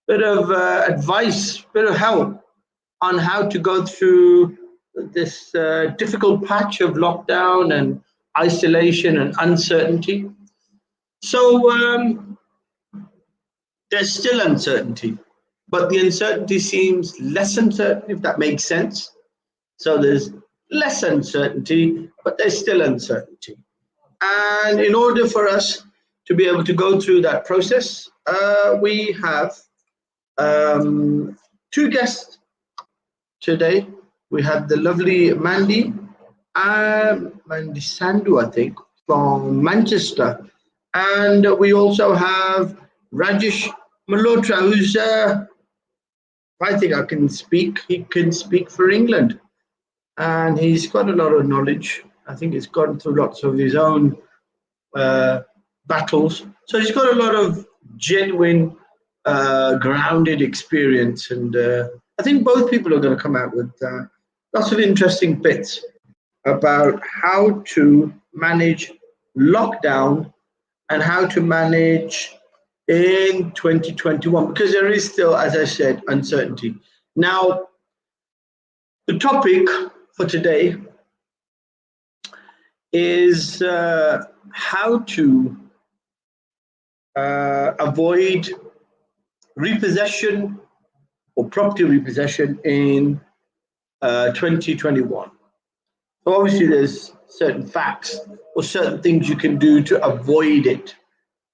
bit of advice, bit of help on how to go through this difficult patch of lockdown and isolation and uncertainty. So there's still uncertainty, but the uncertainty seems less uncertain, if that makes sense. So there's less uncertainty, but there's still uncertainty. And in order for us to be able to go through that process, we have two guests today. We have the lovely Mandy Sandhu, I think, from Manchester. And we also have Rajesh Malhotra, who's, I think I can speak, he can speak for England. And he's got a lot of knowledge. I think he's gone through lots of his own battles. So he's got a lot of genuine, grounded experience. And I think both people are going to come out with lots of interesting bits about how to manage lockdown and how to manage in 2021, because there is still, as I said, uncertainty. Now, the topic for today is how to avoid repossession or property repossession in 2021. So obviously there's certain facts or certain things you can do to avoid it.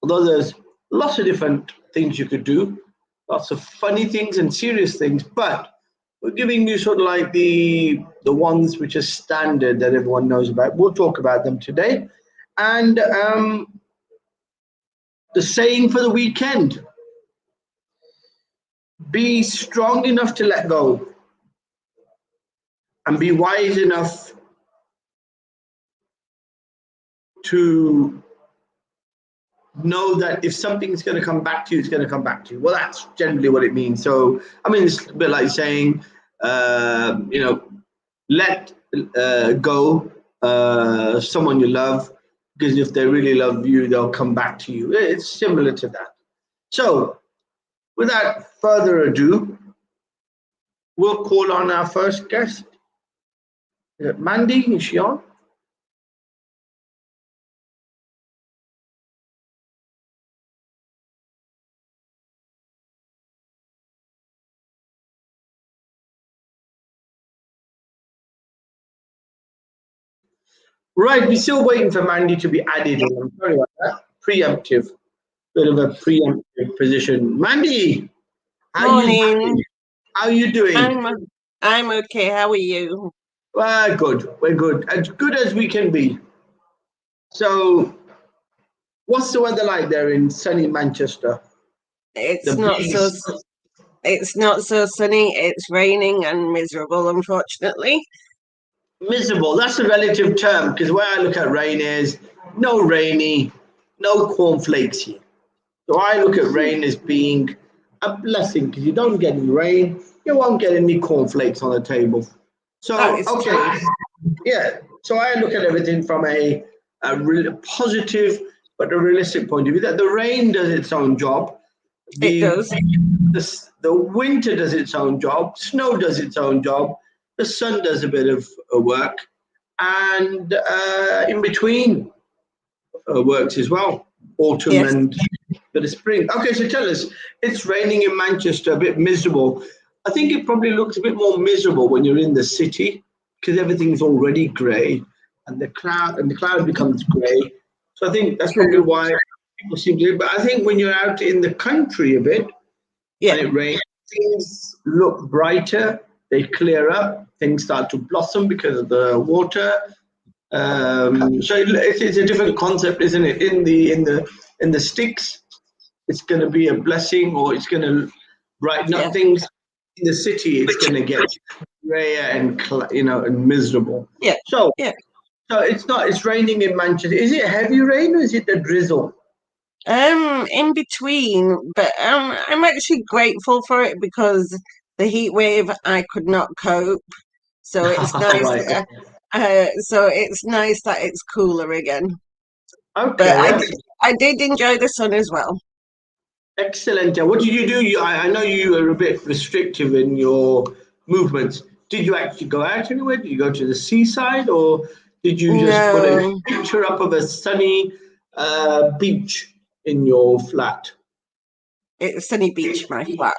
Although there's lots of different things you could do, lots of funny things and serious things, but we're giving you sort of like the ones which are standard that everyone knows about. We'll talk about them today. And the saying for the weekend: be strong enough to let go and be wise enough to know that if something's going to come back to you, it's going to come back to you. Well, that's generally what it means. So, I mean, it's a bit like saying, let go someone you love, because if they really love you, they'll come back to you. It's similar to that. So, without further ado, we'll call on our first guest. Mandy, is she on? Right, we're still waiting for Mandy to be added in. I'm sorry about that. Preemptive, bit of a preemptive position. Mandy, how you doing? How you doing? I'm okay. How are you? Well, good. We're good. As good as we can be. So, what's the weather like there in sunny Manchester? It's not so sunny. It's raining and miserable, unfortunately. Miserable. That's a relative term, because where I look at rain is no rainy, no cornflakes here. So I look at rain as being a blessing, because you don't get any rain, you won't get any cornflakes on the table. So, okay, yeah. So I look at everything from a positive but a realistic point of view, that the rain does its own job. It does. The winter does its own job. Snow does its own job. The sun does a bit of work. And in between works as well. Autumn and a bit of spring. Okay, so tell us, it's raining in Manchester, a bit miserable. I think it probably looks a bit more miserable when you're in the city, because everything's already grey and the cloud becomes grey. So I think that's probably why people seem to. But I think when you're out in the country a bit, and it rains, things look brighter. They clear up. Things start to blossom because of the water. So it's a different concept, isn't it? In the sticks, it's going to be a blessing, or it's going to brighten up things. In the city, it's going to get grayer and and miserable. So it's raining in Manchester. Is it heavy rain or is it a drizzle? In between, but I'm actually grateful for it, because the heat wave I could not cope. So it's nice. So it's nice that it's cooler again. Okay. But I did enjoy the sun as well. Excellent. What did you do? I know you were a bit restrictive in your movements. Did you actually go out anywhere? Did you go to the seaside, or did you just put a No, picture up of a sunny beach in your flat? it's Sunny Beach, my flat.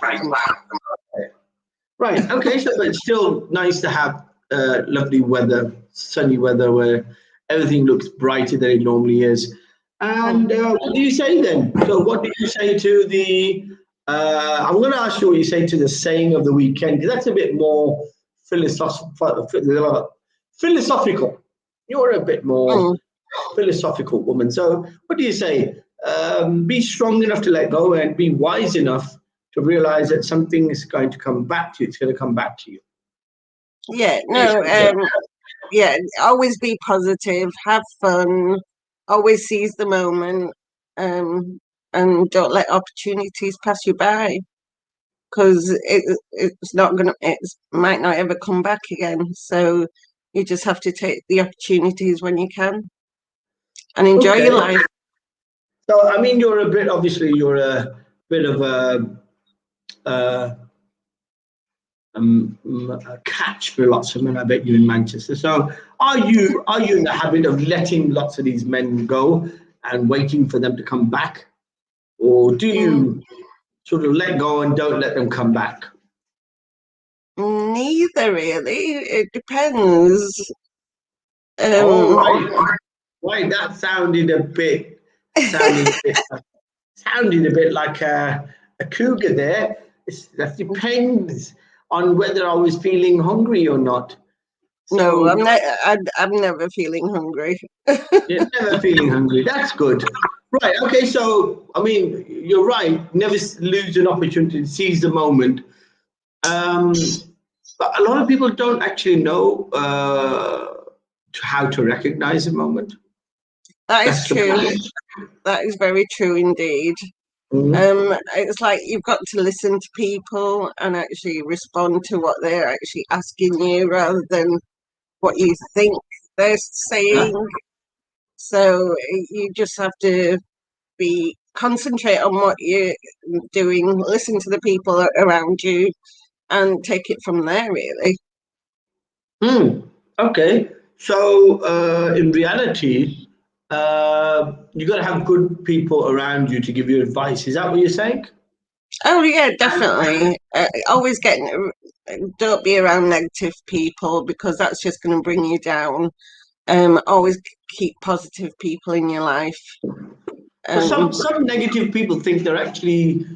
Right. Okay. So it's still nice to have lovely weather, sunny weather where everything looks brighter than it normally is. And what do you say then? So what do you say to the? I'm going to ask you what you say to the saying of the weekend, because that's a bit more philosophical. You're a bit more Mm. philosophical woman. So what do you say? Be strong enough to let go and be wise enough to realize that something is going to come back to you. It's going to come back to you. Yeah, no, yeah, always be positive, have fun, always seize the moment, and don't let opportunities pass you by because it's not gonna, it might not ever come back again. So you just have to take the opportunities when you can and enjoy your Okay. life. So, I mean, you're a bit, obviously, you're a bit of uh, a catch for lots of men, I bet you, in Manchester. So, are you in the habit of letting lots of these men go and waiting for them to come back? Or do Mm, you sort of let go and don't let them come back? neither really. It depends. All Um, right. Right, that sounded a bit sounded a bit like a cougar there. That depends on whether I was feeling hungry or not. no, So I'm never feeling hungry. you're never feeling hungry. That's good. Right. Okay. So I mean, you're right. Never lose an opportunity to seize the moment. But a lot of people don't actually know how to recognize a moment. That is That's the true. problem. That is very true indeed. Mhm. It's like you've got to listen to people and actually respond to what they're actually asking you rather than what you think they're Yeah. saying. So you just have to be concentrate on what you're doing, listen to the people around you, and take it from there. Really, Hmm. Okay. So in reality, you got to have good people around you to give you advice. Is that what you're saying? oh yeah, definitely. Always getting. Don't be around negative people because that's just going to bring you down. Always keep positive people in your life. But some Um, some negative people think they're actually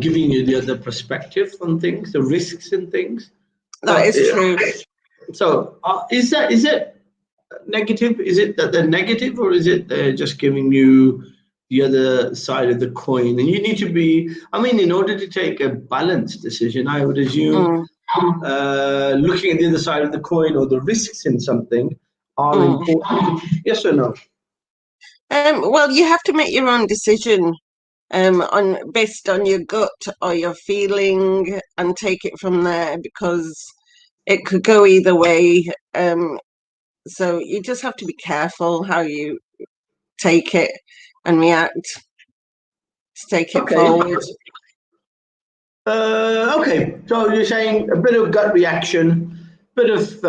giving you the other perspective on things, the risks and things. that So is true. is it negative? Is it that they're negative, or is it they're just giving you the other side of the coin? And you need to be, I mean, in order to take a balanced decision, I would assume Mm, looking at the other side of the coin or the risks in something are mm. important. Yes or no? Well, you have to make your own decision on based on your gut or your feeling and take it from there because it could go either way. So you just have to be careful how you take it and react to take it Okay. forward. Okay. So you're saying a bit of gut reaction, bit of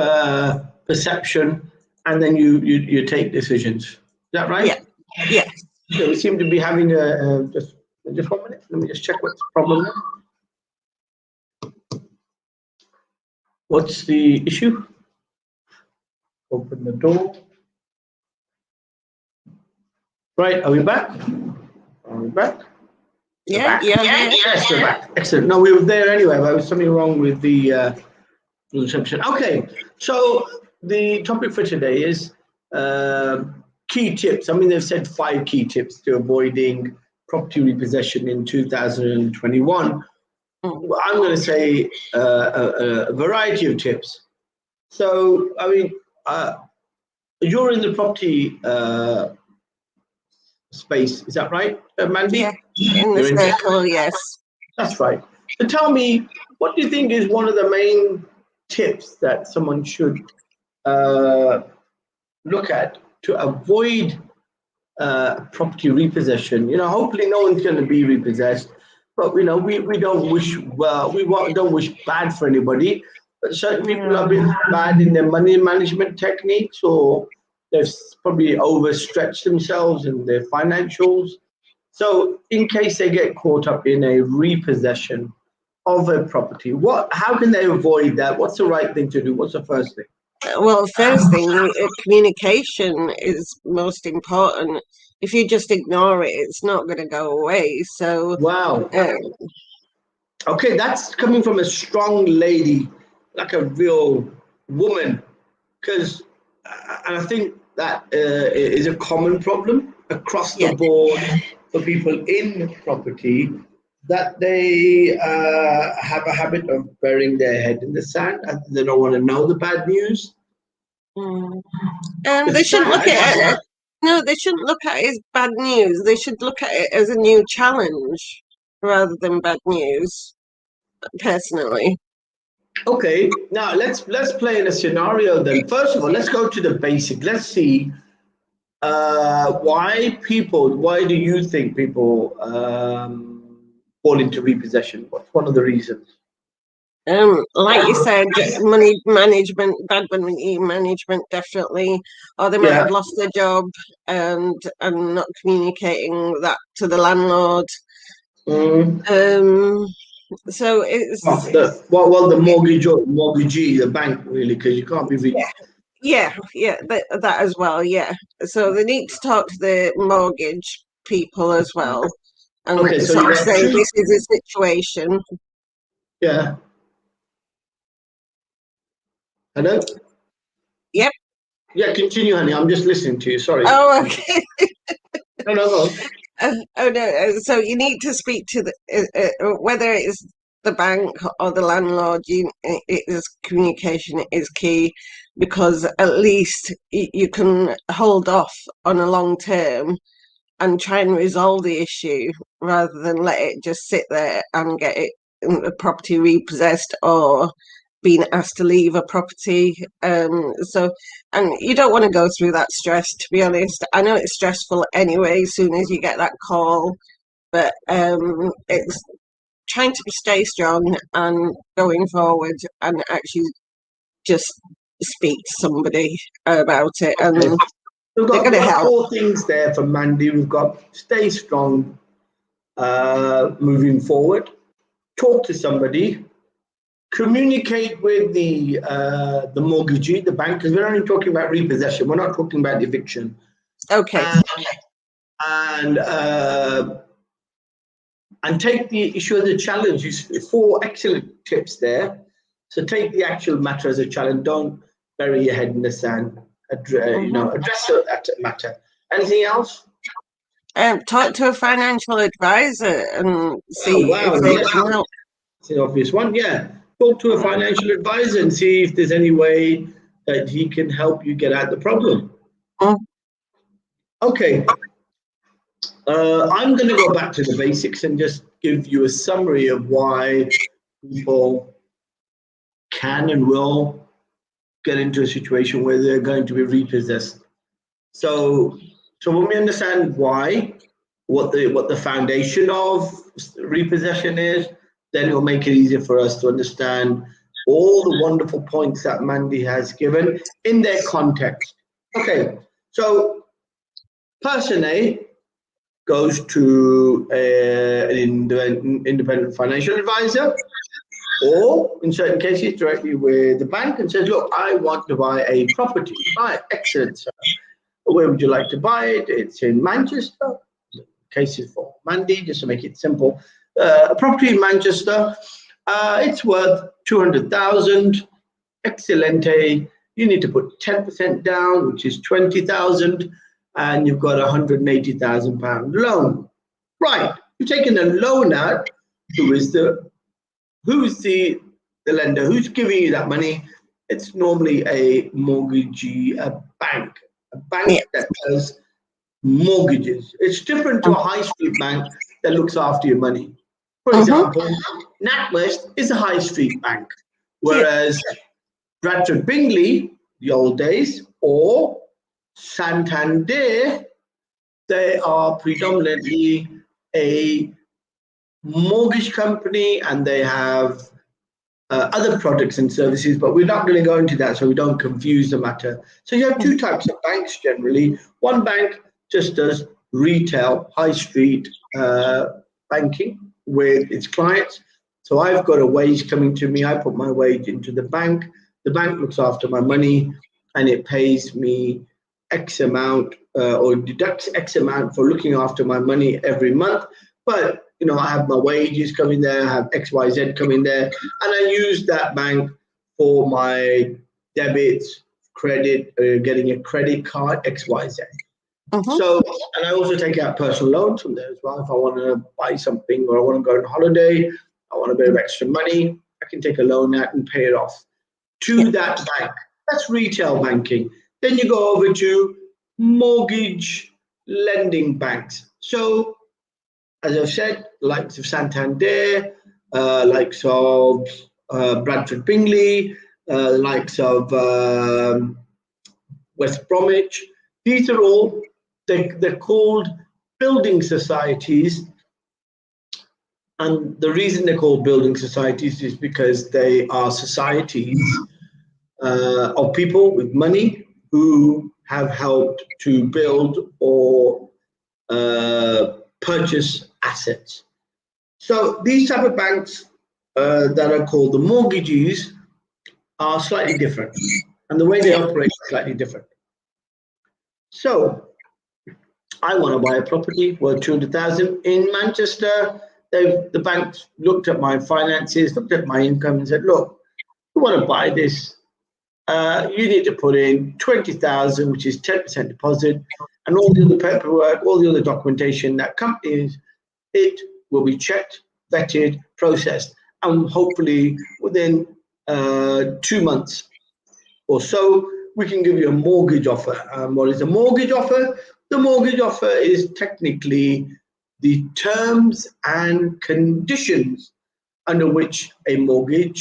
perception, and then you take decisions. Is that Yeah, right? yeah. So we seem to be having just 1 minute. Let me just check what's the problem there. What's the issue? Open the door. Right, are we back? Are we back? We're Yeah, back. yeah, Yeah, yeah. yes, we're back. Excellent. No, we were there anyway, but there was something wrong with the reception. Okay, so the topic for today is uh, key tips. I mean, they've said 5 key tips to avoiding property repossession in 2021. Mm. Well, I'm going to say a variety of tips. So, I mean, you're in the property space, is that right, Yeah, Mandy? in the You're in. circle, yes. That's right. So tell me, what do you think is one of the main tips that someone should uh, look at to avoid property repossession. Hopefully no one's going to be repossessed, but we don't wish don't wish bad for anybody. But certain people have been bad in their money management techniques, or they've probably overstretched themselves in their financials. So, in case they get caught up in a repossession of a property, how can they avoid that? What's the right thing to do? What's the first thing? Well, first thing, communication is most important. If you just ignore it, it's not going to go away. So, Wow. Okay, that's coming from a strong lady, like a real woman, and I think that is a common problem across the board for people in property, that they have a habit of burying their head in the sand and they don't want to know the bad news. They shouldn't look at it. No, they shouldn't look at it as bad news. They should look at it as a new challenge rather than bad news. Personally. Okay, now let's play in a scenario then. First of all, let's go to the basic. Let's see why do you think people fall into repossession? What's one of the reasons? Like you said, money management, bad money management, definitely. Or they might have lost their job and not communicating that to the landlord. So it's the mortgagee, the bank, really, because you can't be that as well. Yeah, so they need to talk to the mortgage people as well, and sort of say this is a situation. Yeah. Hello. Yep. Yeah, continue, honey. I'm just listening to you. Sorry. Oh, okay. No. Oh no! So you need to speak to the whether it's the bank or the landlord. Communication is key, because at least you can hold off on a long term and try and resolve the issue rather than let it just sit there and get the property repossessed or being asked to leave a property. And you don't want to go through that stress, to be honest. I know it's stressful anyway as soon as you get that call, but it's trying to stay strong and going forward and actually just speak to somebody about it. And we've got 4 things there for Mandy. We've got stay strong, moving forward, talk to somebody, communicate with the mortgagee, the bank, because we're only talking about repossession. We're not talking about eviction. Okay. And take the issue as a challenge. 4 excellent tips there. So take the actual matter as a challenge. Don't bury your head in the sand. Address that matter. Anything else? Talk to a financial advisor and see if they can help. It's the obvious one. Yeah. Talk to a financial advisor and see if there's any way that he can help you get out the problem. Okay. I'm going to go back to the basics and just give you a summary of why people can and will get into a situation where they're going to be repossessed. So when we understand why, what the foundation of repossession is, then it will make it easier for us to understand all the wonderful points that Mandy has given in their context. Okay, so person A goes to an independent financial advisor, or in certain cases directly with the bank, and says, look, I want to buy a property. Right, excellent, sir. Where would you like to buy it? It's in Manchester. Cases for Mandy, just to make it simple. A property in Manchester, it's worth 200,000. Excelente. You need to put 10% down, which is 20,000, and you've got £180,000 loan. Right, you're taking a loan out. Who's the lender? Who's giving you that money? It's normally a mortgagee, a bank that does mortgages. It's different to a high street bank that looks after your money. For example, NatWest is a high street bank, whereas Bradford Bingley, the old days, or Santander, They are predominantly a mortgage company, and they have other products and services, but we're not going to go into that so we don't confuse the matter. So you have two types of banks generally. One bank just does retail, high street banking with its clients. So I've got a wage coming to me. I put my wage into the bank. The bank looks after my money, and it pays me X amount or deducts X amount for looking after my money every month. But I have my wages coming there, I have XYZ coming there, and I use that bank for my debits, credit, getting a credit card, XYZ. So, and I also take out personal loans from there as well. If I want to buy something or I want to go on holiday, I want a bit of extra money, I can take a loan out and pay it off to that bank. That's retail banking. Then you go over to mortgage lending banks. So, as I've said, likes of Santander, likes of Bradford Bingley, likes of West Bromwich. These are all, they're called building societies. And the reason they're called building societies is because they are societies of people with money who have helped to build or purchase assets. So these type of banks that are called the mortgagees are slightly different, and the way they operate is slightly different. So I want to buy a property worth 200,000 in Manchester. The bank looked at my finances, looked at my income, and said, "Look, you want to buy this? You need to put in 20,000, which is 10% deposit, and all the other paperwork, all the other documentation that accompanies it will be checked, vetted, processed, and hopefully within 2 months or so, we can give you a mortgage offer." What is a mortgage offer? The mortgage offer is technically the terms and conditions under which a mortgage,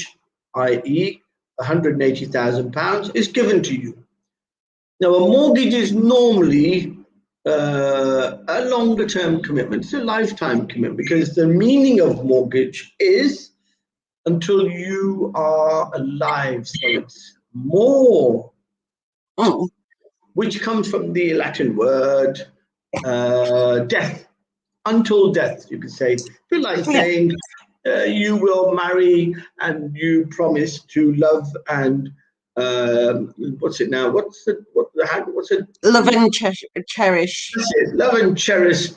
i.e. £180,000, is given to you. Now, a mortgage is normally a longer term commitment. It's a lifetime commitment, because the meaning of mortgage is until you are alive. So it's more, which comes from the Latin word death, until death, you could say. A bit like saying you will marry and you promise to love and what's it now? What's it? Love and cherish. That's it. Love and cherish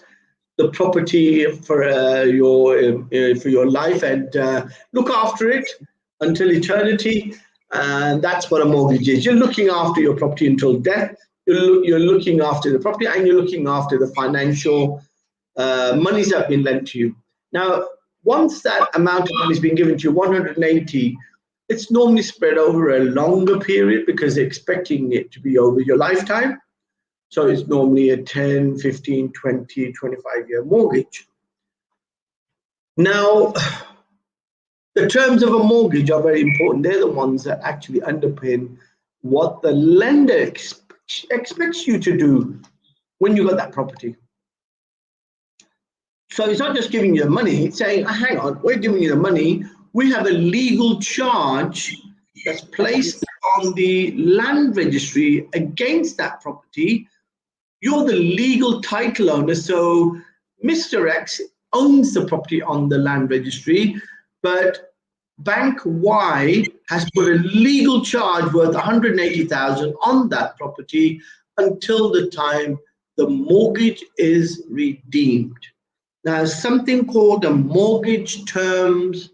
the property for your life, and look after it until eternity. And that's what a mortgage is. You're looking after your property until death. You're looking after the property, and you're looking after the financial monies that have been lent to you. Now, once that amount of money has been given to you, 180, it's normally spread over a longer period because they're expecting it to be over your lifetime. So it's normally a 10, 15, 20, 25-year mortgage. Now, the terms of a mortgage are very important. They're the ones that actually underpin what the lender expects you to do when you got that property. So it's not just giving you the money, it's saying, hang on, we're giving you the money. We have a legal charge that's placed on the land registry against that property. You're the legal title owner. So Mr. X owns the property on the land registry, but Bank Y has put a legal charge worth 180,000 on that property until the time the mortgage is redeemed. Now, something called the mortgage terms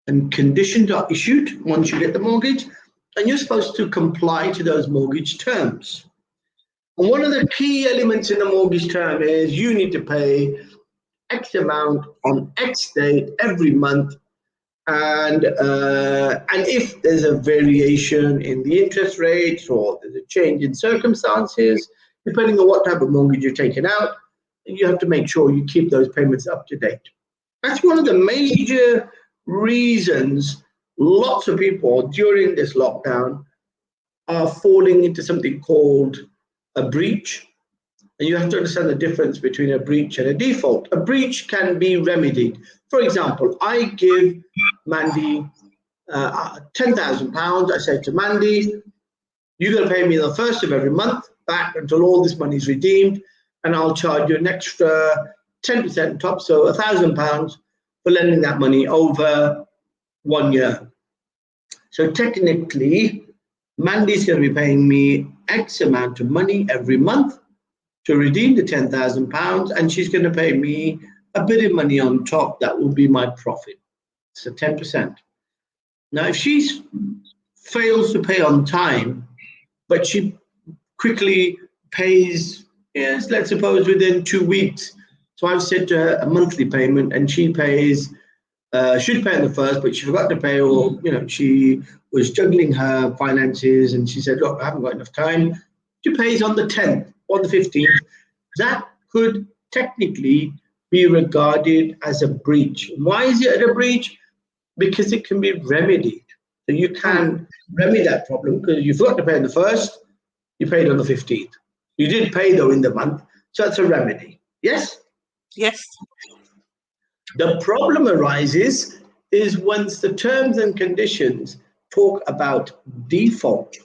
and conditions are issued once you get the mortgage, and you're supposed to comply to those mortgage terms. And one of the key elements in the mortgage term is you need to pay X amount on X date every month, and if there's a variation in the interest rates or there's a change in circumstances, depending on what type of mortgage you're taking out, you have to make sure you keep those payments up to date. That's one of the major reasons lots of people during this lockdown are falling into something called a breach And you have to understand the difference between a breach and a default. A breach can be remedied. For example, I give Mandy £10,000. I say to Mandy, you're going to pay me the first of every month back until all this money is redeemed, and I'll charge you an extra 10% on top, so £1,000 for lending that money over 1 year. So technically, Mandy's going to be paying me X amount of money every month to redeem the £10,000, and she's going to pay me a bit of money on top. That will be my profit. So 10%. Now, if she fails to pay on time, but she quickly pays, yes, let's suppose within 2 weeks. So I've said to her a monthly payment, and she pays, should pay on the first, but she forgot to pay, or she was juggling her finances, and she said, look, I haven't got enough time. She pays on the 10th or the 15th. That could technically be regarded as a breach. Why is it a breach? Because it can be remedied. So you can remedy that problem because you forgot to pay on the first, you paid on the 15th. You did pay though in the month, so that's a remedy. Yes? Yes. The problem arises is once the terms and conditions talk about default.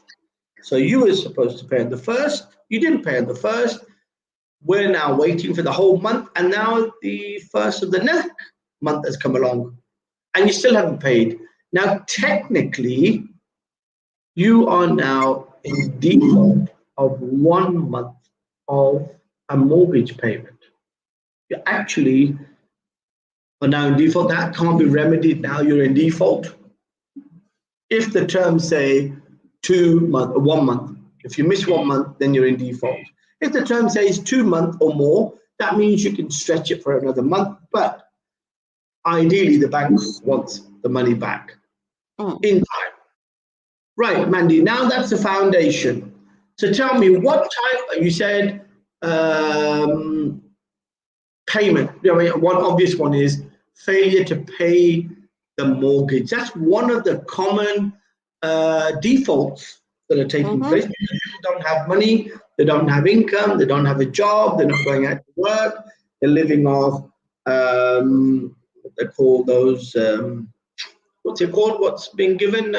So you were supposed to pay on the first, you didn't pay on the first, we're now waiting for the whole month, and now the first of the next month has come along, and you still haven't paid. Now, technically, you are now in default of 1 month of a mortgage payment. You actually are now in default. That can't be remedied. Now you're in default. If the terms say 1 month, if you miss 1 month, then you're in default. If the term says 2 months or more, that means you can stretch it for another month, but ideally the bank wants the money back in time. Right, Mandy, now that's the foundation. So tell me, what type, you said payment. I mean, one obvious one is failure to pay the mortgage. That's one of the common defaults that are taking place. People don't have money, they don't have income, they don't have a job, they're not going out to work, they're living off what they call those, what's it called? What's been given?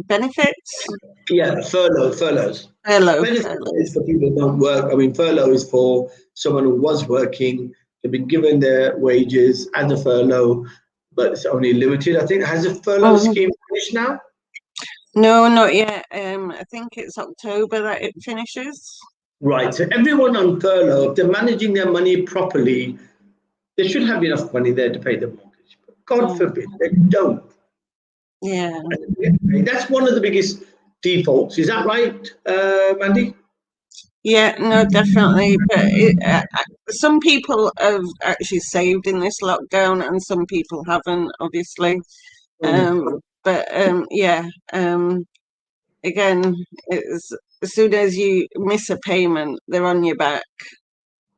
Benefits? Yeah, furloughs. Benefits is for people who don't work. I mean, furlough is for someone who was working, they've been given their wages and a furlough, but it's only limited. I think, has the furlough scheme finished now? No, not yet. I think it's October that it finishes. Right. So everyone on furlough, if they're managing their money properly, they should have enough money there to pay the mortgage. But God forbid they don't. Yeah. That's one of the biggest defaults. Is that right, Mandy? Yeah, no, definitely. But some people have actually saved in this lockdown, and some people haven't, obviously. Yeah. Again, it's as soon as you miss a payment, they're on your back.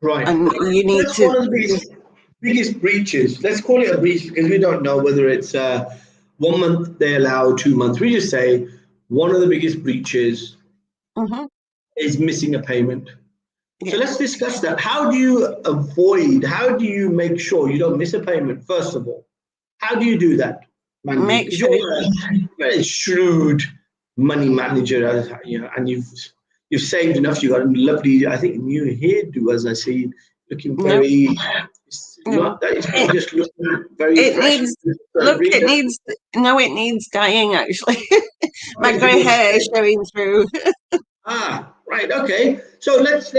Right. And you need That's one of the biggest breaches. Let's call it a breach because we don't know whether it's 1 month they allow, 2 months. We just say one of the biggest breaches is missing a payment. Yeah. So let's discuss that. How do you make sure you don't miss a payment, first of all? How do you do that, Mandy? Make sure you're a very shrewd money manager, and you've saved enough. You've got a lovely, I think, new hairdo, as I see, looking very. Just looking very it fresh. It needs dyeing, actually. My grey hair is showing through. Right, okay. So let's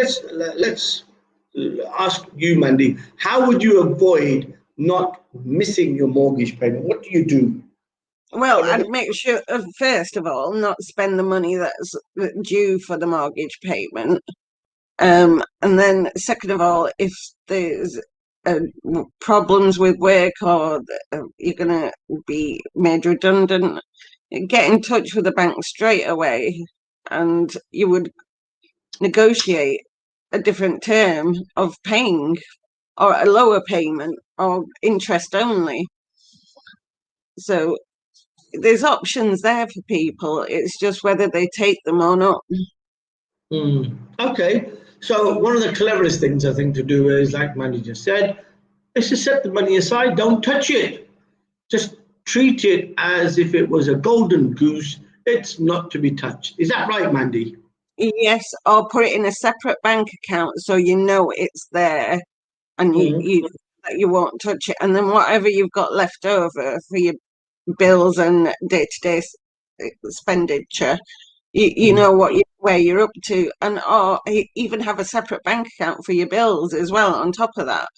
ask you, Mandy, how would you avoid not missing your mortgage payment? What do you do? Well, I'd make sure, first of all, not spend the money that's due for the mortgage payment. And then, second of all, if there's problems with work or you're going to be made redundant, get in touch with the bank straight away, and you would negotiate a different term of paying, or a lower payment, or interest only. So there's options there for people. It's just whether they take them or not. Okay. So one of the cleverest things I think to do is, like Mandy just said, is to set the money aside. Don't touch it. Just treat it as if it was a golden goose. It's not to be touched. Is that right, Mandy? Yes, or put it in a separate bank account so you know it's there and you won't touch it. And then whatever you've got left over for your bills and day-to-day expenditure, you know where you're up to, and or even have a separate bank account for your bills as well on top of that.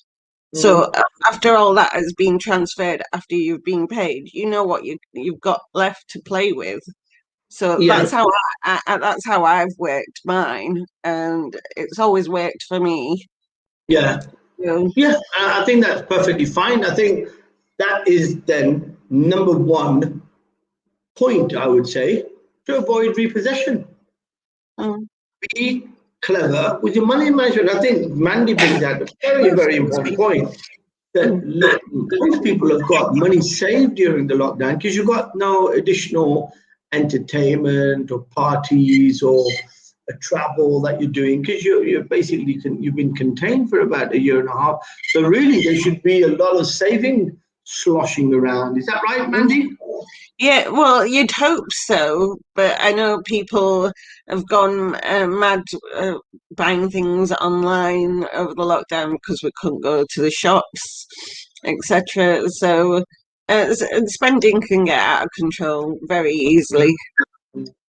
So after all that has been transferred, after you've been paid, you know what you've got left to play with. So Yeah. that's how I've worked mine, and it's always worked for me. Yeah. Yeah, I think that's perfectly fine. I think that is then number one point, I would say, to avoid repossession. Be clever with your money management. I think Mandy brings out a very, very important point that most people have got money saved during the lockdown because you've got no additional entertainment or parties or a travel that you're doing because you're basically you've been contained for about a year and a half. So really, there should be a lot of saving sloshing around. Is that right, Mandy? Yeah, well, you'd hope so, but I know people have gone mad buying things online over the lockdown because we couldn't go to the shops, etc. So spending can get out of control very easily.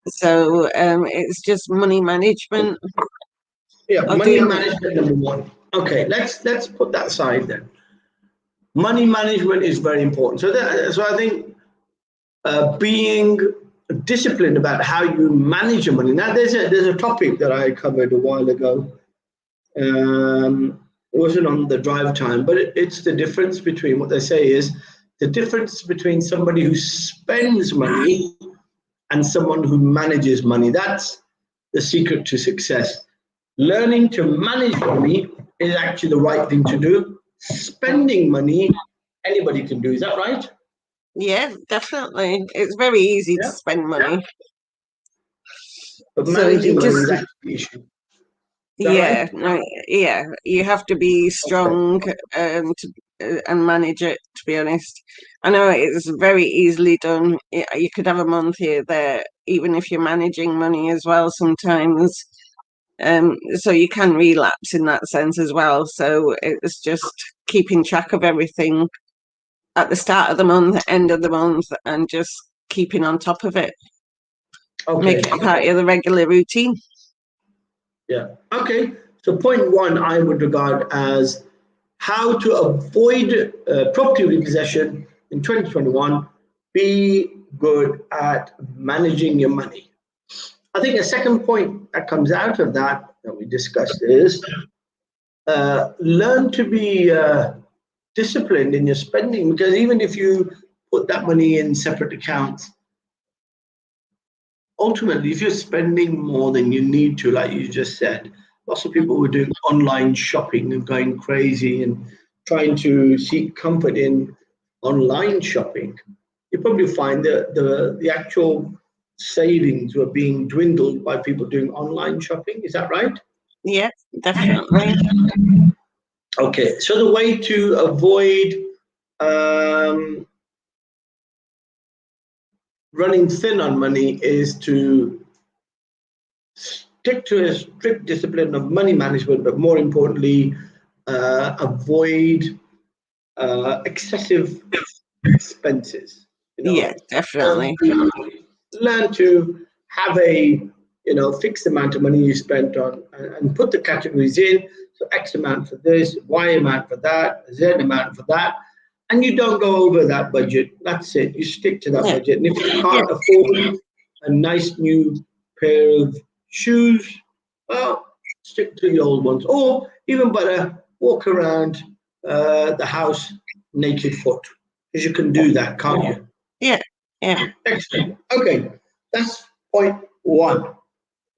So it's just money management. Yeah, money management number one. Okay, let's put that aside then. Money management is very important. So I think being disciplined about how you manage your money. Now, there's a topic that I covered a while ago. It wasn't on the drive time, but it's the difference between what they say is the difference between somebody who spends money and someone who manages money. That's the secret to success. Learning to manage money is actually the right thing to do. Spending money, anybody can do. Is that right? Yeah, definitely. It's very easy to spend money. But managing money is actually the issue. Yeah, no, yeah, you have to be strong and manage it, to be honest. I know it's very easily done. You could have a month here, there, even if you're managing money as well sometimes. So you can relapse in that sense as well. So it's just keeping track of everything at the start of the month, end of the month, and just keeping on top of it. Make it part of the regular routine. Yeah. Okay. So point one, I would regard as how to avoid property repossession in 2021. Be good at managing your money. I think a second point that comes out of that we discussed is learn to be disciplined in your spending, because even if you put that money in separate accounts, ultimately, if you're spending more than you need to, like you just said, lots of people were doing online shopping and going crazy and trying to seek comfort in online shopping. You probably find that the actual savings were being dwindled by people doing online shopping. Is that right? Yeah, definitely. Okay, so the way to avoid running thin on money is to stick to a strict discipline of money management, but more importantly, avoid excessive expenses. Yeah, definitely. Learn to have a fixed amount of money you spent on, and put the categories in. So X amount for this, Y amount for that, Z amount for that, and you don't go over that budget. That's it. You stick to that budget. And if you can't afford a nice new pair of shoes, well, stick to the old ones. Or even better, walk around the house naked foot, because you can do that, can't you? Yeah, yeah. Excellent. Okay, that's point one.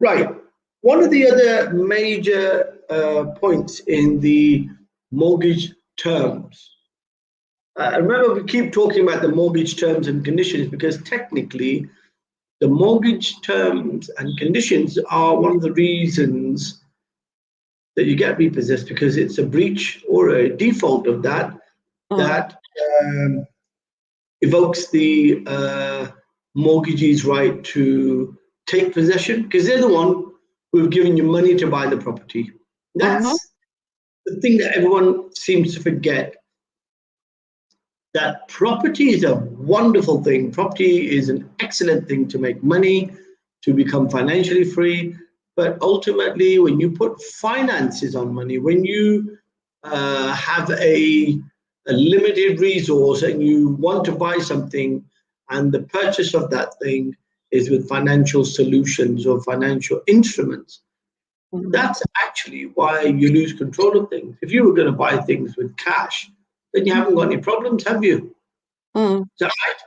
Right. One of the other major points in the mortgage terms. Remember, we keep talking about the mortgage terms and conditions because technically the mortgage terms and conditions are one of the reasons that you get repossessed because it's a breach or a default of that that evokes the mortgagee's right to take possession, because they're the one who've given you money to buy the property. That's the thing that everyone seems to forget. That property is a wonderful thing. Property is an excellent thing to make money, to become financially free. But ultimately, when you put finances on money, when you have a limited resource and you want to buy something, and the purchase of that thing is with financial solutions or financial instruments, that's actually why you lose control of things. If you were going to buy things with cash, then you haven't got any problems, have you? Is that right?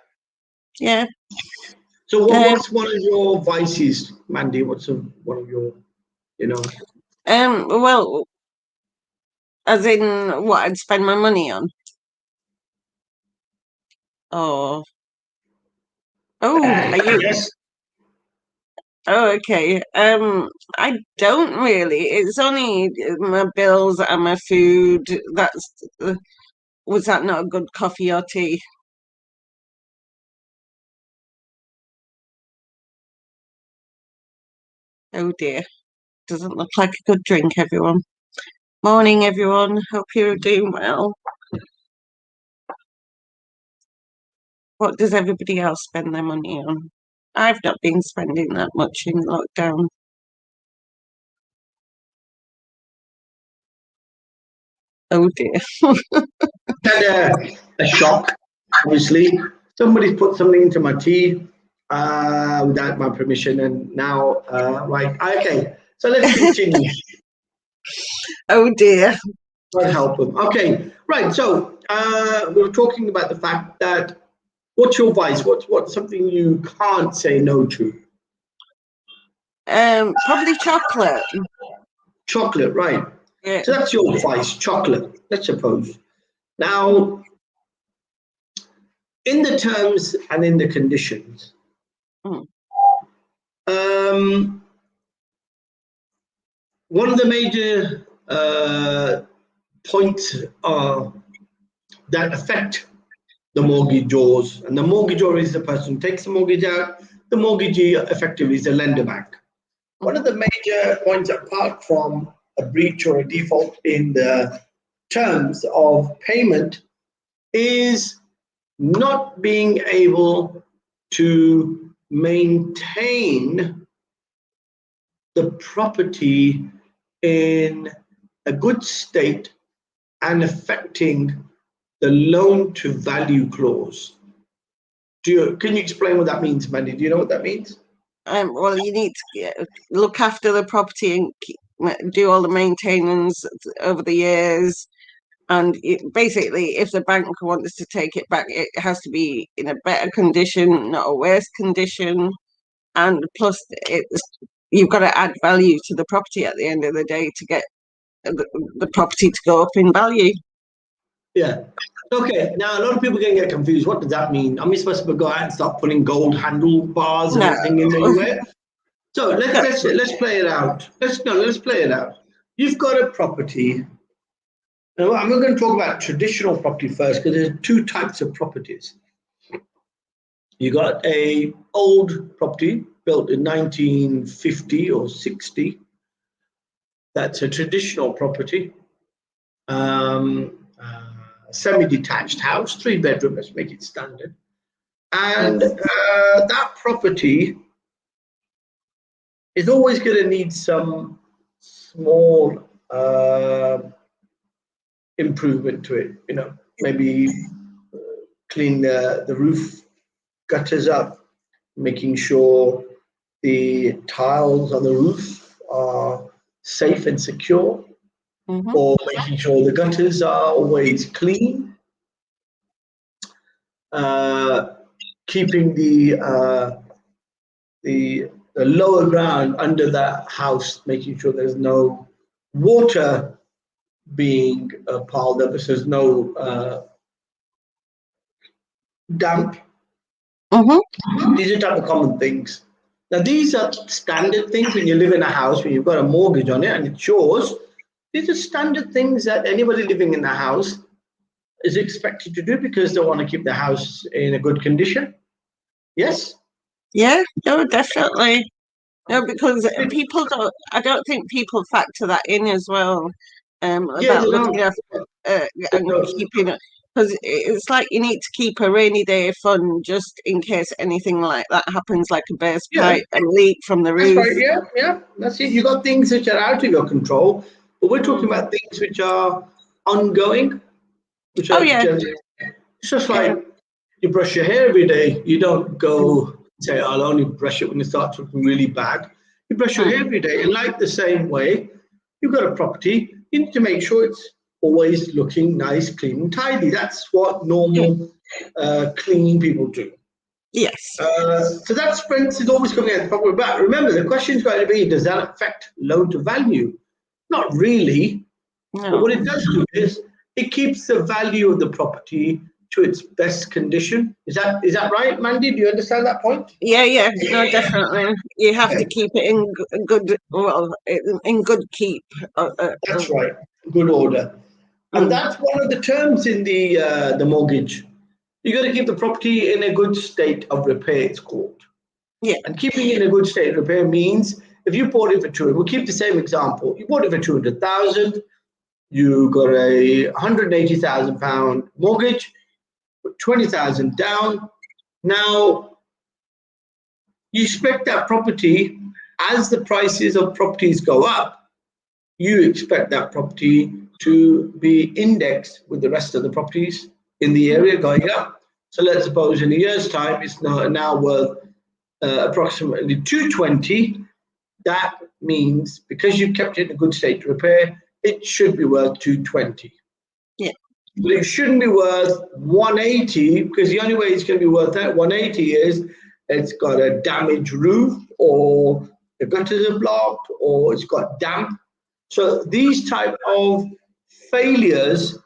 Yeah. So what's one of your vices, Mandy? What's one of your, Well, as in what I'd spend my money on? Oh. Are you? Yes. Oh, okay. I don't really. It's only my bills and my food. Was that not a good coffee or tea? Oh dear. Doesn't look like a good drink, everyone. Morning, everyone. Hope you're doing well. What does everybody else spend their money on? I've not been spending that much in lockdown. Oh dear. Had a shock, obviously. Somebody's put something into my tea without my permission, and now, right, okay, so let's continue. Oh dear. God help them. Okay, right, so we were talking about the fact that, what's your vice? What's something you can't say no to? Probably chocolate. Chocolate, right. Yeah. So that's your vice, chocolate, let's suppose. Now, in the terms and in the conditions, one of the major points that affect the mortgagors, and the mortgagor is the person who takes the mortgage out, the mortgagee effectively is the lender bank. One of the major points, apart from a breach or a default in the terms of payment, is not being able to maintain the property in a good state and affecting the loan to value clause. Can you explain what that means, Mandy? Do you know what that means? Well, you need to look after the property and do all the maintenance over the years. And basically, if the bank wants to take it back, it has to be in a better condition, not a worse condition. And plus, you've got to add value to the property at the end of the day to get the property to go up in value. Yeah. Okay. Now, a lot of people can get confused. What does that mean? Are we supposed to go out and start putting gold handlebars and everything in anywhere? So let's play it out. Let's play it out. You've got a property. Now, I'm going to talk about traditional property first, because there's two types of properties. You got a old property built in 1950 or 60. That's a traditional property. Semi-detached house, 3-bedroom, let's make it standard. And that property is always going to need some small improvement to it. Maybe clean the roof gutters up, making sure the tiles on the roof are safe and secure, or making sure the gutters are always clean, keeping the lower ground under that house, making sure there's no water being piled up, so there's no damp. These are type of common things. Now, these are standard things when you live in a house, when you've got a mortgage on it and it's yours. These are standard things that anybody living in the house is expected to do because they want to keep the house in a good condition. Yes? Yeah, no, definitely. No, because people don't, I don't think people factor that in as well, Yeah, about they don't. looking after They and don't. keeping it, because it's like you need to keep a rainy day fund just in case anything like that happens, like a burst Yeah, pipe, a leak from the that's roof. right. Yeah, yeah, that's it. You got things which are out of your control, but we're talking Mm. about things which are ongoing, which Oh are yeah, generally. It's just yeah, like you brush your hair every day. You don't go say, I'll only brush it when it starts looking really bad. You brush your mm, hair every day. And like the same way, you've got a property, you need to make sure it's always looking nice, clean, and tidy. That's what yeah, normal clean people do. yes, So that strength is always coming at the property. But remember, the question is going to be, does that affect loan to value? Not really. But what no, it does do is it keeps the value of the property to its best condition. Is that right, Mandy? Do you understand that point? yeah, yeah, no, definitely. You have to Okay, keep it in good, well, in good keep. that's right. Good order. And Mm, that's one of the terms in the mortgage. You got to keep the property in a good state of repair, it's called. yeah, And keeping it in a good state of repair means if you bought it for 200, we'll keep the same example. You bought it for 200,000, you got a £180,000 mortgage, 20,000 down. Now you expect that property, as the prices of properties go up, you expect that property to be indexed with the rest of the properties in the area going up. So let's suppose in a year's time it's now worth approximately 220. That means because you kept it in a good state to repair, it should be worth 220. yeah. But it shouldn't be worth 180 because the only way it's going to be worth that 180 is it's got a damaged roof or the gutters are blocked or it's got damp. So these type of failures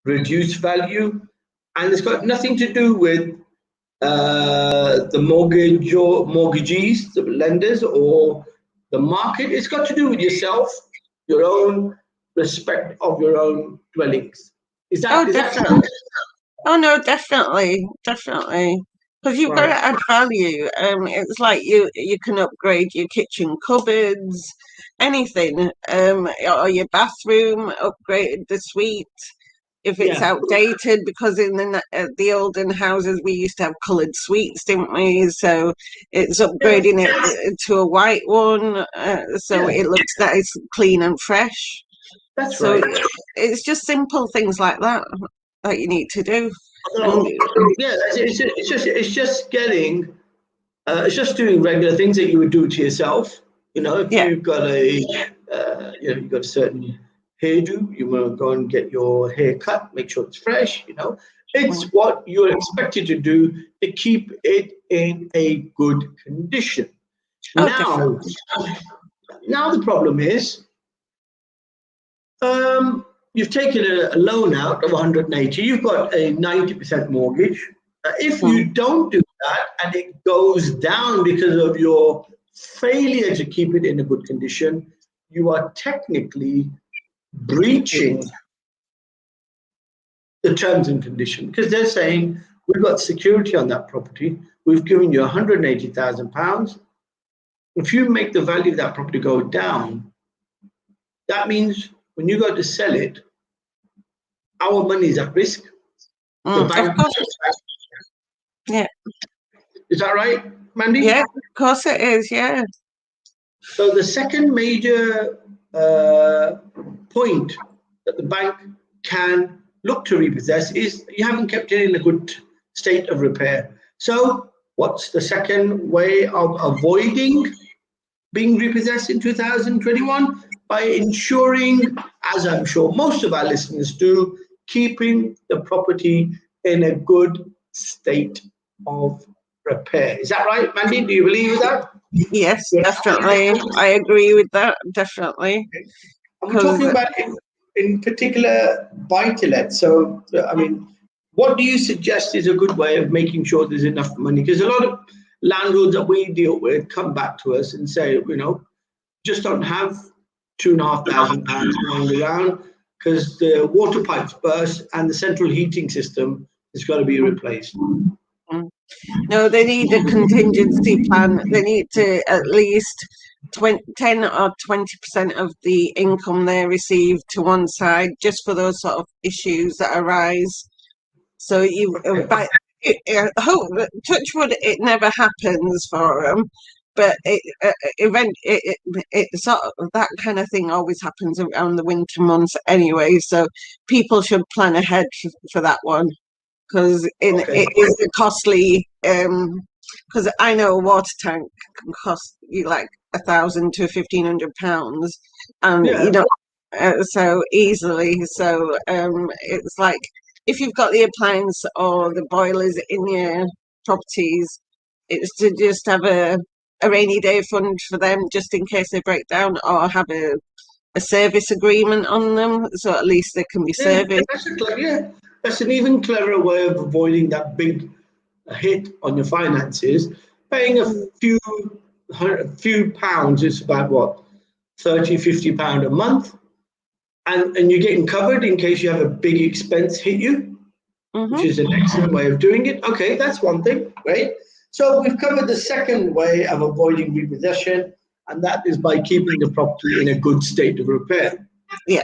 reduce value, and it's got nothing to do with the mortgage or mortgagees, the lenders, or the market. It's got to do with yourself, your own respect of your own dwellings. Is Oh, that definitely. Oh no, definitely, definitely. Because you've got to right? add value. It's like you can upgrade your kitchen cupboards, anything. Or your bathroom, upgrade the suite if it's Yeah, outdated. Because in the olden houses we used to have coloured suites, didn't we? So it's yeah, upgrading it to a white one, so yeah. it looks nice, clean and fresh. That's So right. it's just simple things like that that you need to do. And So, yeah, it's just getting it's just doing regular things that you would do to yourself. If yeah, you've got you've got a certain hairdo, you want to go and get your hair cut, make sure it's fresh. It's mm, what you're expected to do to keep it in a good condition. oh, Now, definitely. now the problem is, you've taken a loan out of 180. You've got a 90% mortgage. If you Mm, don't do that and it goes down because of your failure to keep it in a good condition, you are technically breaching the terms and conditions because they're saying we've got security on that property. We've given you £180,000. If you make the value of that property go down, that means when you go to sell it, our money is at risk. The of bank, course, yeah, is that right, Mandy? yeah, of course it is. Yeah, So the second major point that the bank can look to repossess is you haven't kept it in a good state of repair. So what's the second way of avoiding being repossessed in 2021? By ensuring, as I'm sure most of our listeners do, keeping the property in a good state of repair. Is that right, Mandy? Do you believe that? yes, Good. definitely. I agree with that. Definitely, And we're because talking about in particular buy-to-let. So, I mean, what do you suggest is a good way of making sure there's enough money? Because a lot of landlords that we deal with come back to us and say, just don't have £2,500 going around because the water pipes burst and the central heating system has got to be replaced. No, they need a contingency plan. They need to at least 10 or 20% of the income they receive to one side just for those sort of issues that arise. So you, hope, touch wood, it never happens for them. But it sort of, that kind of thing always happens around the winter months anyway. So people should plan ahead for that one, because it is a costly. Because I know a water tank can cost you like £1,000 to £1,500, and you know, so easily. So it's like if you've got the appliance or the boilers in your properties, it's to just have a rainy day fund for them, just in case they break down, or have a service agreement on them, so at least they can be serviced. That's an even cleverer way of avoiding that big hit on your finances. Paying a few pounds, it's about what, £30-50 a month, and you're getting covered in case you have a big expense hit you, which is an excellent way of doing it. Okay, that's one thing, great. So we've covered the second way of avoiding repossession, and that is by keeping the property in a good state of repair. Yeah.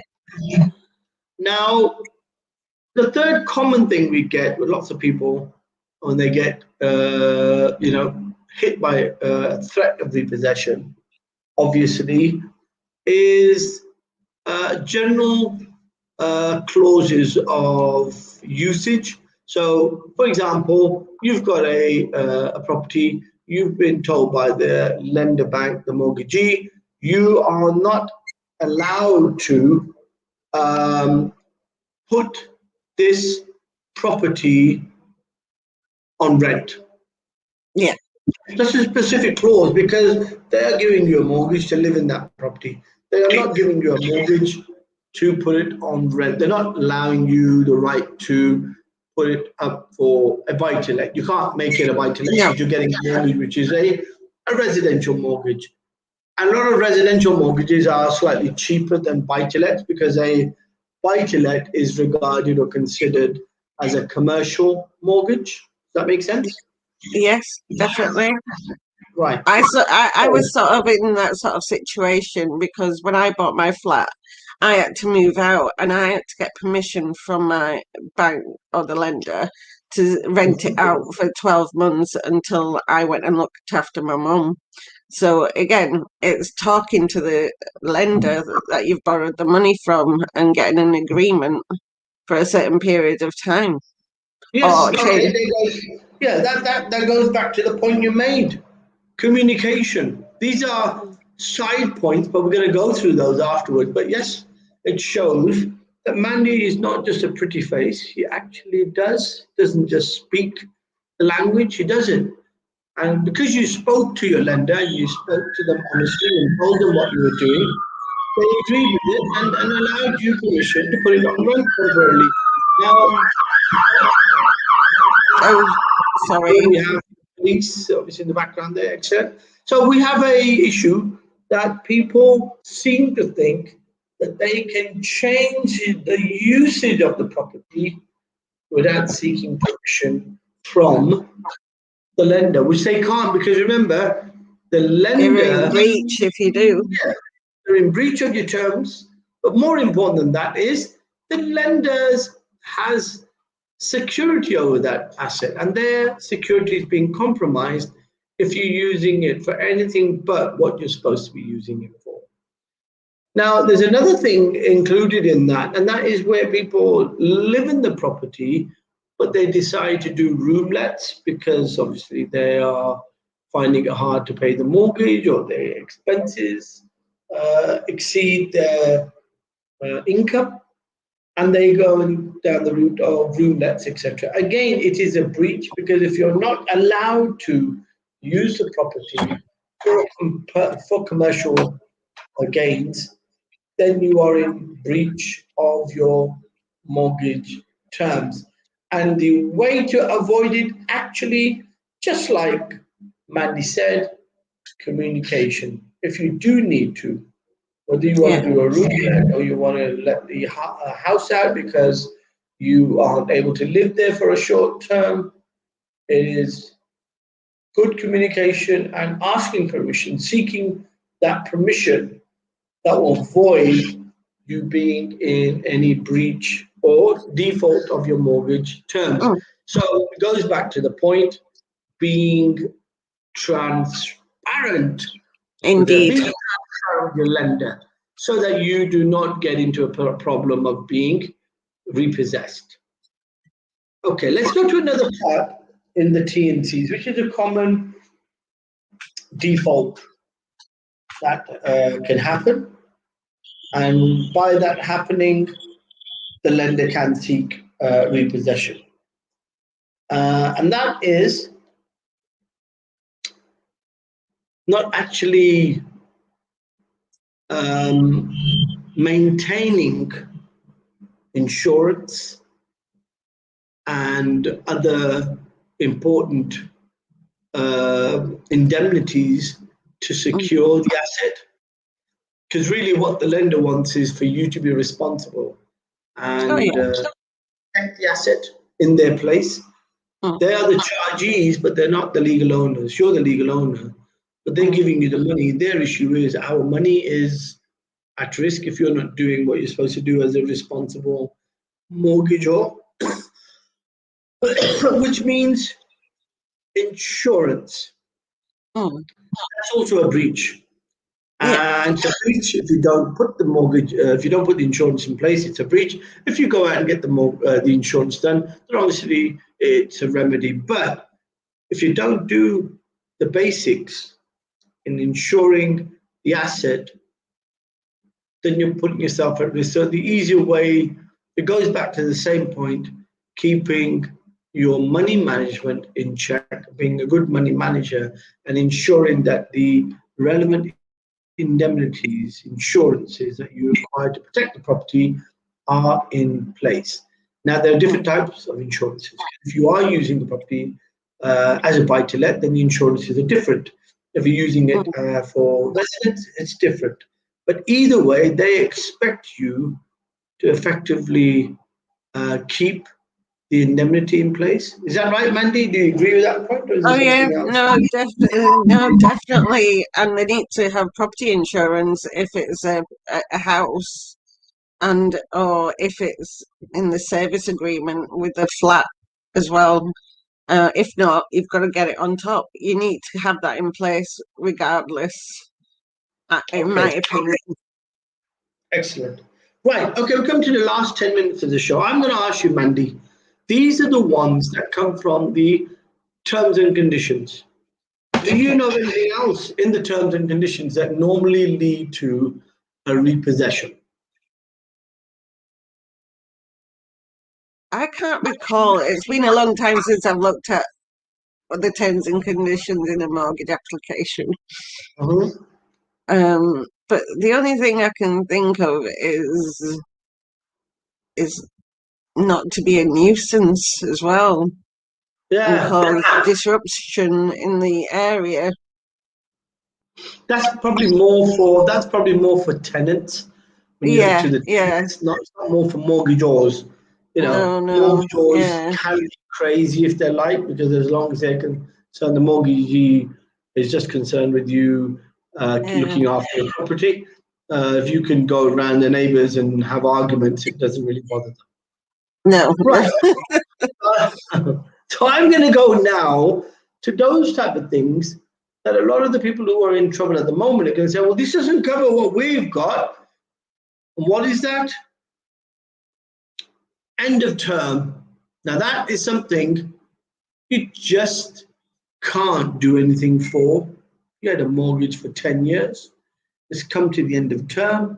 Now, the third common thing we get with lots of people when they get, hit by a threat of repossession, obviously, is general clauses of usage. So, for example, you've got a property, you've been told by the lender bank, the mortgagee, you are not allowed to put this property on rent. Yeah. That's a specific clause because they are giving you a mortgage to live in that property. They are not giving you a mortgage to put it on rent. They're not allowing you the right to put it up for a buy-to-let. You can't make it a buy-to-let because you're getting a mortgage, which is a residential mortgage. And a lot of residential mortgages are slightly cheaper than buy-to-lets because a buy-to-let is regarded or considered as a commercial mortgage. Does that make sense? Yes, definitely. Right. I was sort of in that sort of situation because when I bought my flat, I had to move out and I had to get permission from my bank or the lender to rent it out for 12 months until I went and looked after my mum. So again, it's talking to the lender that you've borrowed the money from and getting an agreement for a certain period of time. Yes, that goes back to the point you made. Communication. These are side points, but we're going to go through those afterwards. But yes, it shows that Mandy is not just a pretty face. He actually doesn't just speak the language, he does it. And because you spoke to your lender, you spoke to them honestly and told them what you were doing, they agreed with it and allowed you permission to put it on rent temporarily. Now, sorry. We have police obviously in the background there, etc. So we have a issue that people seem to think that they can change the usage of the property without seeking permission from the lender, which they can't because remember, the lender... You're in breach if you do. Yeah, they're in breach of your terms. But more important than that is the lenders has security over that asset, and their security is being compromised if you're using it for anything but what you're supposed to be using it for. Now, there's another thing included in that, and that is where people live in the property, but they decide to do room lets because obviously they are finding it hard to pay the mortgage or their expenses exceed their income. And they go down the route of room lets, etc. Again, it is a breach because if you're not allowed to use the property for commercial gains, then you are in breach of your mortgage terms. And the way to avoid it, actually, just like Mandy said, communication. If you do need to, Whether you want to do a room let or you want to let the house out because you aren't able to live there for a short term, it is good communication and asking permission, seeking that permission that will avoid you being in any breach or default of your mortgage terms. So it goes back to the point, being transparent Indeed. being transparent with your lender so that you do not get into a problem of being repossessed. Okay, let's go to another part in the T&Cs, which is a common default that can happen. And by that happening, the lender can seek repossession. And that is not actually maintaining insurance and other important indemnities to secure the asset. Because really what the lender wants is for you to be responsible and protect the asset in their place. They are the chargees, but they're not the legal owners. You're the legal owner, but they're giving you the money. Their issue is our money is at risk if you're not doing what you're supposed to do as a responsible mortgagor, which means insurance. That's also a breach. And it's a breach if you don't put the mortgage, if you don't put the insurance in place, it's a breach. If you go out and get the insurance done, then obviously it's a remedy. But if you don't do the basics in insuring the asset, then you're putting yourself at risk. So the easier way, it goes back to the same point, keeping your money management in check, being a good money manager, and ensuring that the relevant indemnities, insurances that you require to protect the property are in place. Now, there are different types of insurances. If you are using the property as a buy-to-let, then the insurances are different. If you're using it for residents, it's different. But either way, they expect you to effectively keep the indemnity in place. Is that right, Mandy? Do you agree with that point, or is there something else? No, definitely. And they need to have property insurance if it's a house, and or if it's in the service agreement with the flat as well. If not, you've got to get it on top. You need to have that in place regardless, in my opinion. Excellent. Right. Okay, we'll come to the last 10 minutes of the show. I'm going to ask you, Mandy, these are the ones that come from the terms and conditions. Do you know anything else in the terms and conditions that normally lead to a repossession? I can't recall. It's been a long time since I've looked at the terms and conditions in a mortgage application. But the only thing I can think of is not to be a nuisance as well. And cause disruption in the area. That's probably more for tenants. When you look to the tenants, not more for mortgagors. You know, mortgagors can be crazy if they like, because as long as they're concerned, the mortgagee is just concerned with you looking after your property. If you can go around the neighbours and have arguments, it doesn't really bother them. No. Right. So I'm going to go now to those type of things that a lot of the people who are in trouble at the moment are going to say, well, this doesn't cover what we've got. And what is that? End of term. Now, that is something you just can't do anything for. You had a mortgage for 10 years. It's come to the end of term.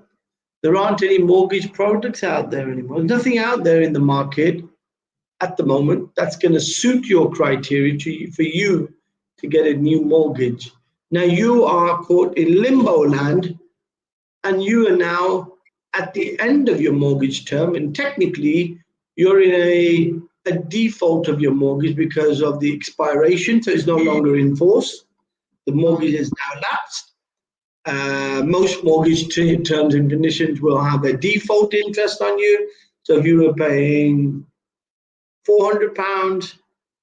There aren't any mortgage products out there anymore. There's nothing out there in the market at the moment that's going to suit your criteria for you to get a new mortgage. Now you are caught in limbo land, and you are now at the end of your mortgage term, and technically you're in a default of your mortgage because of the expiration, so it's no longer in force. The mortgage is now lapsed, Most mortgage terms and conditions will have a default interest on you. So if you were paying £400,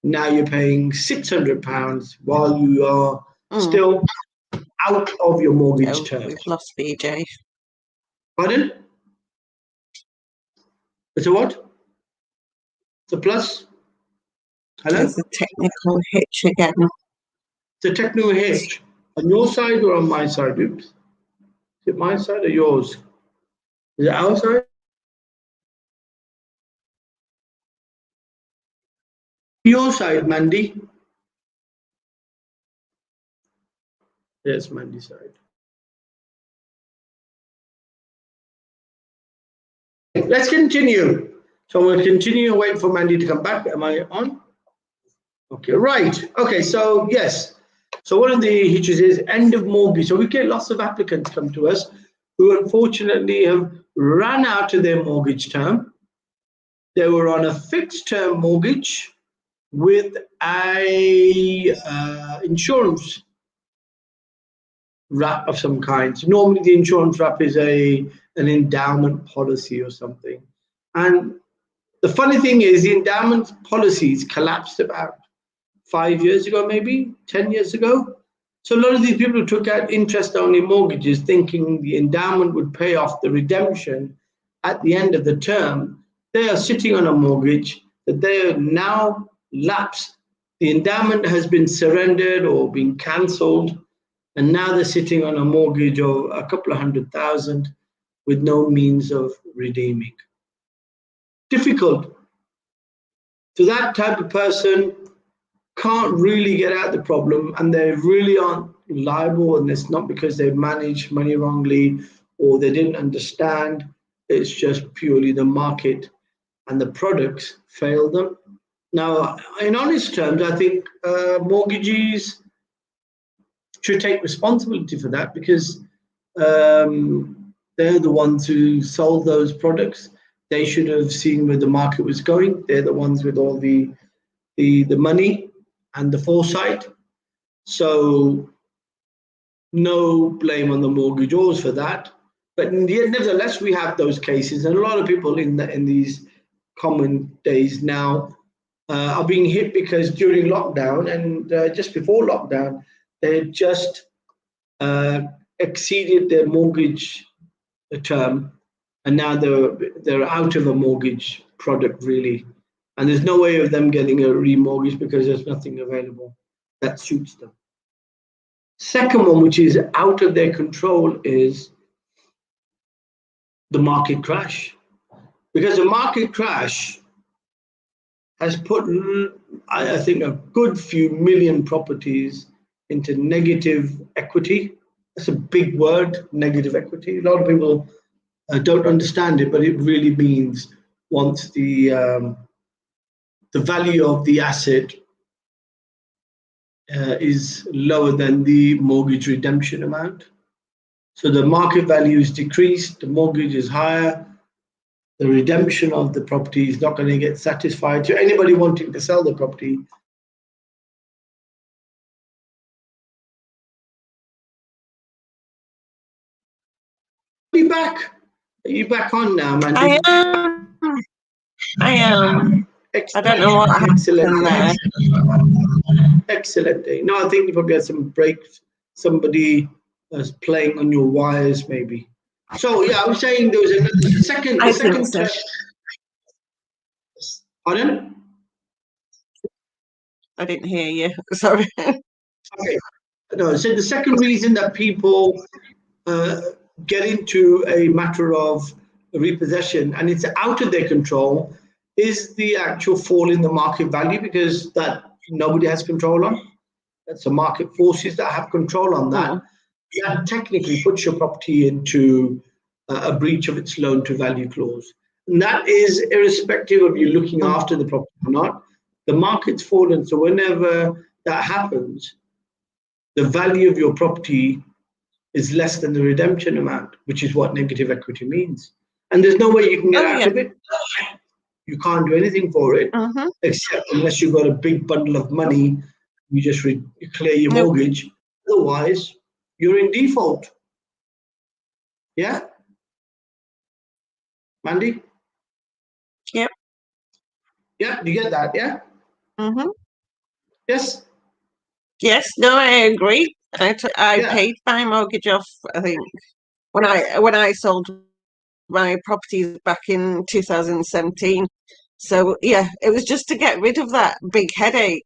now you're paying £600 while you are still out of your mortgage term. We've lost BJ. Pardon? It's a what? It's a plus? Hello? There's a technical hitch again. It's a technical hitch. On your side or on my side? Oops. Is it my side or yours? Is it our side? Your side, Mandy. Yes, Mandy's side. Let's continue. So we'll continue and wait for Mandy to come back. Am I on? Okay, right. Okay, so yes. So one of the hitches is end of mortgage. So we get lots of applicants come to us who unfortunately have run out of their mortgage term. They were on a fixed term mortgage with a insurance wrap of some kind. So normally the insurance wrap is an endowment policy or something. And the funny thing is the endowment policies collapsed about 5 years ago, maybe 10 years ago. So a lot of these people who took out interest-only mortgages thinking the endowment would pay off the redemption at the end of the term, they are sitting on a mortgage that they are now lapsed. The endowment has been surrendered or been cancelled, and now they're sitting on a mortgage of a couple of $100,000 with no means of redeeming. Difficult. So that type of person can't really get out the problem, and they really aren't liable, and it's not because they've managed money wrongly or they didn't understand. It's just purely the market and the products failed them. Now, in honest terms, I think mortgagees should take responsibility for that, because they're the ones who sold those products. They should have seen where the market was going. They're the ones with all the money and the foresight. So no blame on the mortgagors for that. But nevertheless, we have those cases, and a lot of people in these common days now are being hit because during lockdown and just before lockdown, they just exceeded their mortgage term, and now they're out of a mortgage product really, and there's no way of them getting a remortgage because there's nothing available that suits them. Second one, which is out of their control, is the market crash, because the market crash has put, I think, a good few million properties into negative equity. That's a big word, negative equity. A lot of people don't understand it, but it really means once the value of the asset is lower than the mortgage redemption amount. So the market value is decreased, the mortgage is higher, the redemption of the property is not going to get satisfied. So anybody wanting to sell the property back. Are you back on now, Mandy? I am. I don't know what happened there. Excellent day. No, I think you probably had some breaks. Somebody was playing on your wires, maybe. So yeah, I was saying there was a second. I think so. Pardon? I didn't hear you. Sorry. Okay. No, so the second reason that people get into a matter of repossession and it's out of their control is the actual fall in the market value, because that nobody has control on. That's the market forces that have control on that. That technically puts your property into a breach of its loan to value clause. And that is irrespective of you looking after the property or not. The market's fallen, so whenever that happens, the value of your property is less than the redemption amount, which is what negative equity means. And there's no way you can get out of it. You can't do anything for it, except unless you've got a big bundle of money, you just clear your mortgage. Otherwise, you're in default. Yeah, Mandy? Yep. Yeah, you get that, yeah? Mm-hmm. Yes? Yes, no, I agree. I Yeah. paid my mortgage off, I think, when I sold my properties back in 2017. So yeah, it was just to get rid of that big headache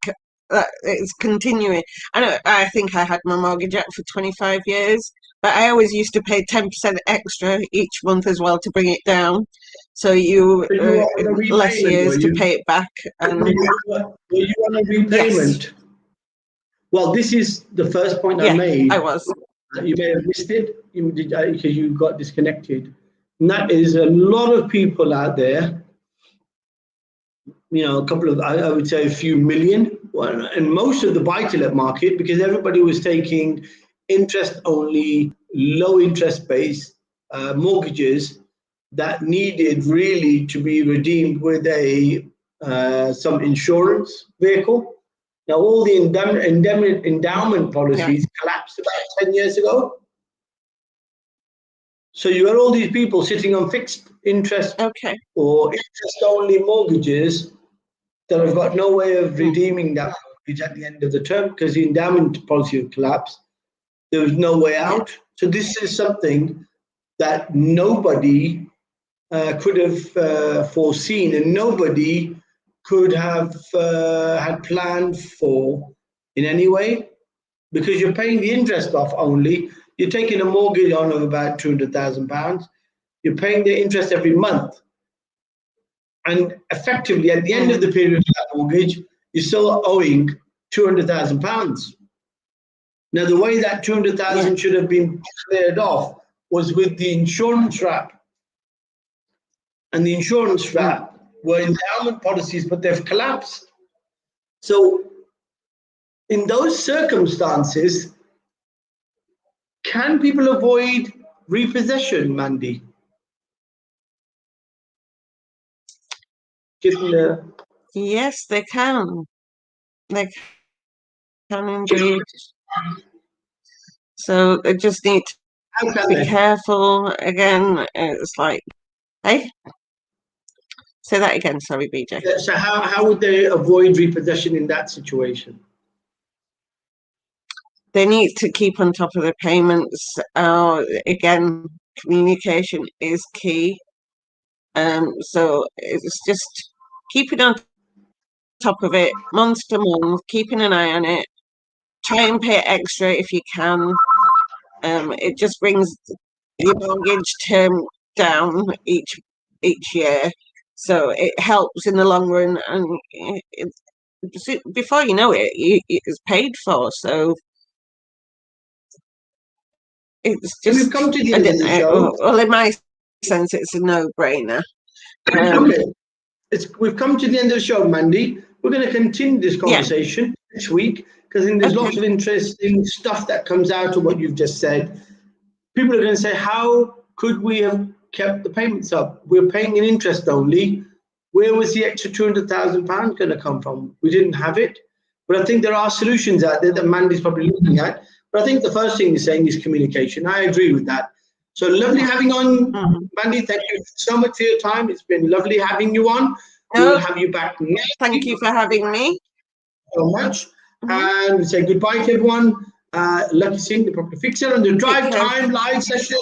that is continuing. I think I had my mortgage up for 25 years, but I always used to pay 10% extra each month as well to bring it down. So you So you were on a less repayment, years were to you? pay it back. Were And you on a yes, repayment? Well, this is the first point I yeah, I made. was. You may have missed it because you got disconnected. And that is a lot of people out there, a couple of, I would say a few million, and most of the buy-to-let market, because everybody was taking interest-only, low-interest-based mortgages that needed really to be redeemed with some insurance vehicle. Now, all the endowment Yeah. policies collapsed about 10 years ago. So you had all these people sitting on fixed interest Okay. or interest-only mortgages that have got no way of Mm. redeeming that mortgage at the end of the term because the endowment policy had collapsed. There was no way Yeah. out. So this is something that nobody could have foreseen, and nobody could have had planned for in any way, because you're paying the interest off only. You're taking a mortgage on of about £200,000. You're paying the interest every month. And effectively, at the end of the period of that mortgage, you're still owing £200,000. Now, the way that 200,000 Yeah. should have been cleared off was with the insurance wrap. And the insurance Mm. wrap were endowment policies, but they've collapsed. So, in those circumstances, can people avoid repossession, Mandy? Given the, Yes, they can. They can indeed. So they just need to how can be they? careful. Again, it's like, hey, say that again. Sorry, BJ. So, how would they avoid repossession in that situation? They need to keep on top of their payments. Again, communication is key. So it's just keeping on top of it, month to month, keeping an eye on it. Try and pay extra if you can. It just brings your mortgage term down each year, so it helps in the long run. And before you know it, it's paid for. So it's So we've just, come to the I end of don't the know. show. Well, in my sense, it's a no-brainer. Okay, we've come to the end of the show, Mandy. We're going to continue this Yeah. conversation next week because there's lots Okay. of interesting stuff that comes out of what you've just said. People are going to say, how could we have kept the payments up? We're paying in interest only. Where was the extra £200,000 going to come from? We didn't have it. But I think there are solutions out there that Mandy's probably looking at. But I think the first thing he's saying is communication. I agree with that. So lovely having on, Mandy. Thank you so much for your time. It's been lovely having you on. We will have you back next Thank week. you for having me. So much. And we say goodbye to everyone. Lakhi Singh, the property fixer, on the drive time live session,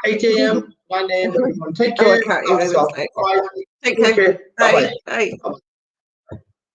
8 a.m., 9 a.m. Everyone, take care. Oh, I can't even. Bye. Take care. Bye. Bye. Bye.